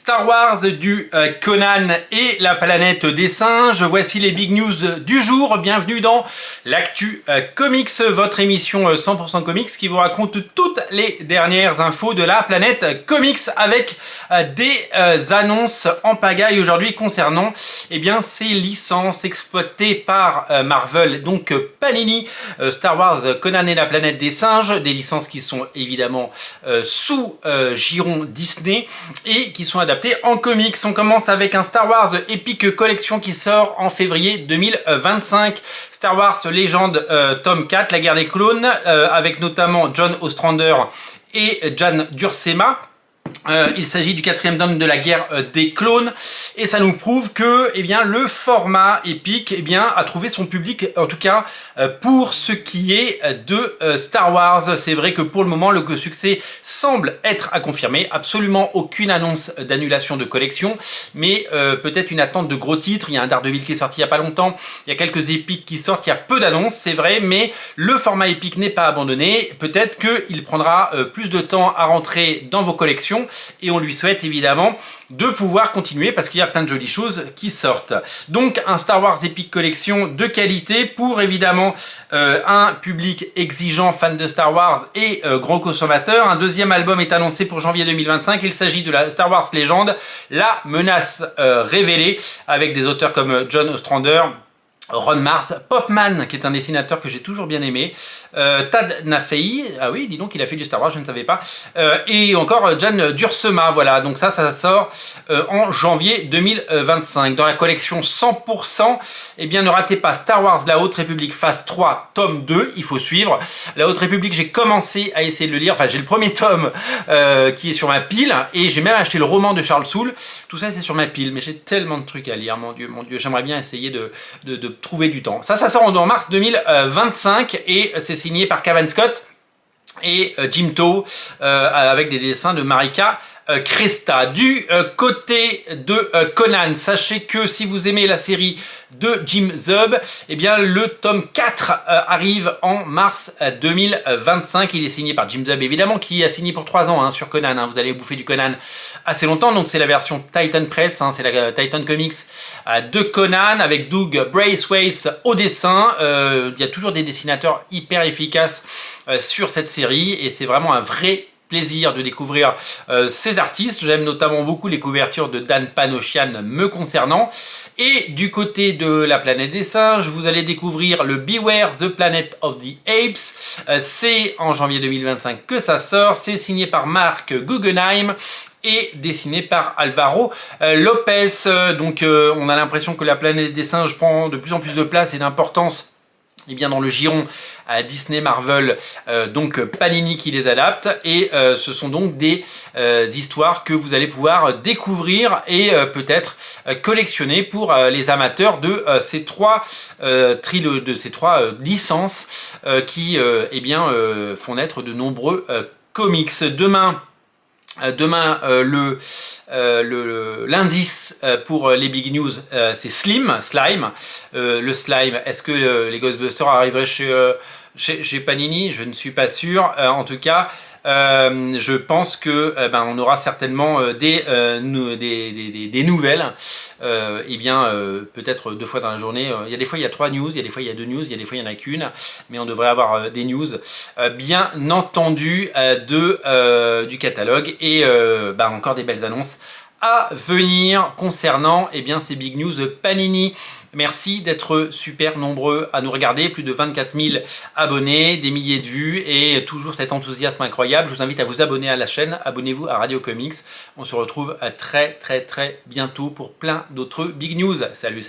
Star Wars, du Conan et la planète des singes. Voici les big news du jour. Bienvenue dans l'actu comics, votre émission 100% comics qui vous raconte toutes les dernières infos de la planète comics avec des annonces en pagaille aujourd'hui concernant ces licences exploitées par Marvel, donc Panini, Star Wars, Conan et la planète des singes, des licences qui sont évidemment sous giron Disney et qui sont adaptées en comics. On commence avec un Star Wars Epic Collection qui sort en février 2025. Star Wars Légende tome 4, la guerre des clones, avec notamment John Ostrander et Jan Duursema. Il s'agit du 4e tome de la guerre des clones et ça nous prouve que le format épique a trouvé son public, en tout cas pour ce qui est de Star Wars. C'est vrai que pour le moment le succès semble être à confirmer, absolument aucune annonce d'annulation de collection, mais peut-être une attente de gros titres. Il y a un Daredevil qui est sorti il n'y a pas longtemps, il y a quelques épiques qui sortent, il y a peu d'annonces, c'est vrai, mais le format épique n'est pas abandonné. Peut-être qu'il prendra plus de temps à rentrer dans vos collections et on lui souhaite évidemment de pouvoir continuer parce qu'il y a plein de jolies choses qui sortent. Donc un Star Wars Epic Collection de qualité pour évidemment un public exigeant, fan de Star Wars et gros consommateur. Un deuxième album est annoncé pour janvier 2025. Il s'agit de la Star Wars Légende, la menace révélée, avec des auteurs comme John Ostrander, Ron Mars, Popman, qui est un dessinateur que j'ai toujours bien aimé, Tad Nafei, ah oui, dis donc, il a fait du Star Wars, je ne savais pas, et encore Jan Duursema, voilà, donc ça sort en janvier 2025. Dans la collection 100%, ne ratez pas Star Wars La Haute République phase 3, tome 2, il faut suivre. La Haute République, j'ai commencé à essayer de le lire, enfin j'ai le premier tome qui est sur ma pile, et j'ai même acheté le roman de Charles Soule, tout ça c'est sur ma pile, mais j'ai tellement de trucs à lire, mon Dieu, j'aimerais bien essayer de trouver du temps. Ça sort en mars 2025 et c'est signé par Cavan Scott et Jim Tow avec des dessins de Marika Cresta. Du côté de Conan, sachez que si vous aimez la série de Jim Zub, le tome 4 arrive en mars 2025. Il est signé par Jim Zub, évidemment, qui a signé pour 3 ans sur Conan. Vous allez bouffer du Conan assez longtemps. Donc c'est la version Titan Press, c'est la Titan Comics de Conan, avec Doug Braithwaite au dessin. Il y a toujours des dessinateurs hyper efficaces sur cette série et c'est vraiment un vrai plaisir de découvrir ces artistes. J'aime notamment beaucoup les couvertures de Dan Panosian me concernant. Et du côté de la planète des singes, vous allez découvrir le Beware the Planet of the Apes. C'est en janvier 2025 que ça sort. C'est signé par Mark Guggenheim et dessiné par Alvaro Lopez. Donc on a l'impression que la planète des singes prend de plus en plus de place et d'importance dans le giron Disney, Marvel, donc Panini qui les adapte, et ce sont donc des histoires que vous allez pouvoir découvrir et peut-être collectionner pour les amateurs de ces trois licences qui font naître de nombreux comics. Demain, l'indice pour les big news, c'est Slime. Le Slime, est-ce que les Ghostbusters arriveraient chez Panini? Je ne suis pas sûr. En tout cas, je pense que on aura certainement des nouvelles. Peut-être 2 fois dans la journée. Il y a des fois il y a 3 news, il y a des fois il y a 2 news, il y a des fois il n'y en a qu'une, mais on devrait avoir des news bien entendu du catalogue et encore des belles annonces à venir concernant ces big news Panini. Merci d'être super nombreux à nous regarder, plus de 24 000 abonnés, des milliers de vues et toujours cet enthousiasme incroyable. Je vous invite à vous abonner à la chaîne, abonnez-vous à Radio Comics. On se retrouve très bientôt pour plein d'autres big news. Salut.